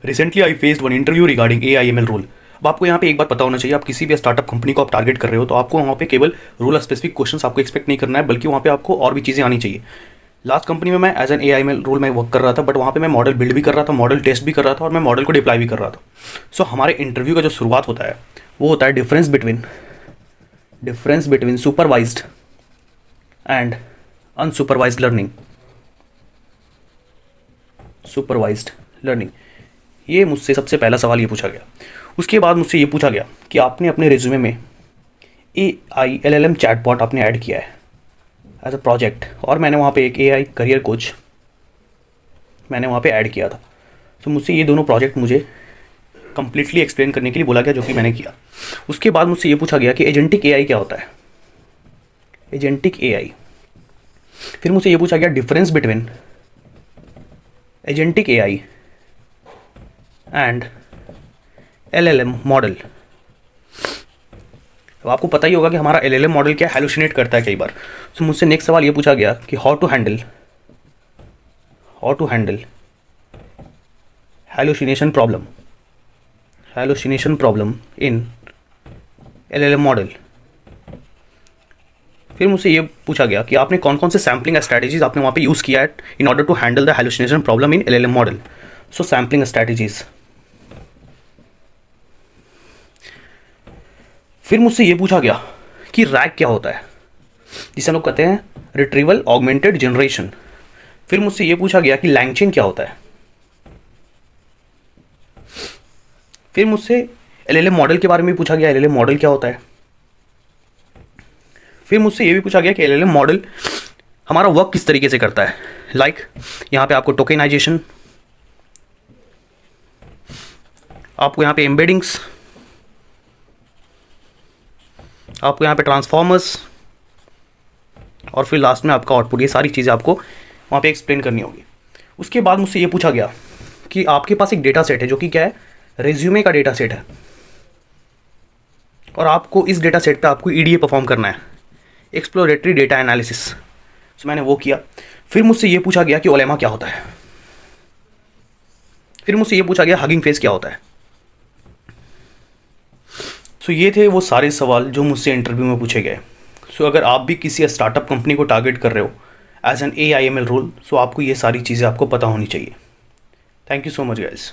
Recently I faced one interview regarding AIML role. अब आपको यहाँ पे एक बात पता होना चाहिए, आप किसी भी स्टार्टअप कंपनी को आप टारगेट कर रहे हो तो आपको वहाँ पे केवल रोल स्पेसिफिक क्वेश्चंस आपको एक्सपेक्ट नहीं करना है, बल्कि वहाँ पे आपको और भी चीज़ें आनी चाहिए। लास्ट कंपनी में मैं एज एन AIML रोल में वर्क कर रहा था, बट वहाँ पे मैं मॉडल बिल्ड भी कर रहा था, मॉडल टेस्ट भी कर रहा था और मैं मॉडल को डिप्लॉय भी कर रहा था। सो हमारे इंटरव्यू का जो शुरुआत होता है वो होता है difference between supervised and unsupervised learning. Supervised learning, ये मुझसे सबसे पहला सवाल ये पूछा गया। उसके बाद मुझसे ये पूछा गया कि आपने अपने रिज्यूमे में AI LLM चैटबॉट आपने ऐड किया है एज अ प्रोजेक्ट, और मैंने वहाँ पे एक AI करियर कोच मैंने वहाँ पे ऐड किया था। तो मुझसे ये दोनों प्रोजेक्ट मुझे कंप्लीटली एक्सप्लेन करने के लिए बोला गया, जो कि मैंने किया। उसके बाद मुझसे ये पूछा गया कि एजेंटिक AI क्या होता है, एजेंटिक AI। फिर मुझसे ये पूछा गया difference between agentic AI and LLM model. तो आपको पता ही होगा कि हमारा LLM मॉडल क्या हैलुसिनेट करता है कई बार। तो मुझसे नेक्स्ट सवाल ये पूछा गया कि how to handle hallucination problem in LLM model. फिर मुझसे ये पूछा गया कि आपने कौन कौन से सैम्पलिंग स्ट्रैटेजीज आपने वहाँ पे यूज़ किया है in order to handle the hallucination problem in LLM model. So sampling strategies. फिर मुझसे ये पूछा गया कि रैग क्या होता है, जिसे हम लोग कहते हैं रिट्रीवल ऑगमेंटेड जनरेशन। फिर मुझसे ये पूछा गया कि लैंगचेन क्या होता है। फिर मुझसे LLM मॉडल के बारे में पूछा गया, LLM मॉडल क्या होता है। फिर मुझसे ये भी पूछा गया कि LLM मॉडल हमारा वर्क किस तरीके से करता है। लाइक यहाँ पे आपको टोकेनाइजेशन, आपको यहाँ पे एम्बेडिंग्स, आपको यहाँ पे ट्रांसफॉर्मर्स, और फिर लास्ट में आपका आउटपुट। ये सारी चीज़ें आपको वहाँ पे एक्सप्लेन करनी होगी। उसके बाद मुझसे ये पूछा गया कि आपके पास एक डेटा सेट है जो कि क्या है, रेज्यूमे का डेटा सेट है, और आपको इस डेटा सेट पे आपको EDA परफॉर्म करना है, एक्सप्लोरेटरी डेटा एनालिसिस। तो मैंने वो किया। फिर मुझसे ये पूछा गया कि ओलेमा क्या होता है। फिर मुझसे ये पूछा गया हगिंग फेस क्या होता है। सो ये थे वो सारे सवाल जो मुझसे इंटरव्यू में पूछे गए। सो अगर आप भी किसी स्टार्टअप कंपनी को टारगेट कर रहे हो एज एन AIML रोल, सो आपको ये सारी चीज़ें आपको पता होनी चाहिए। Thank you so much guys.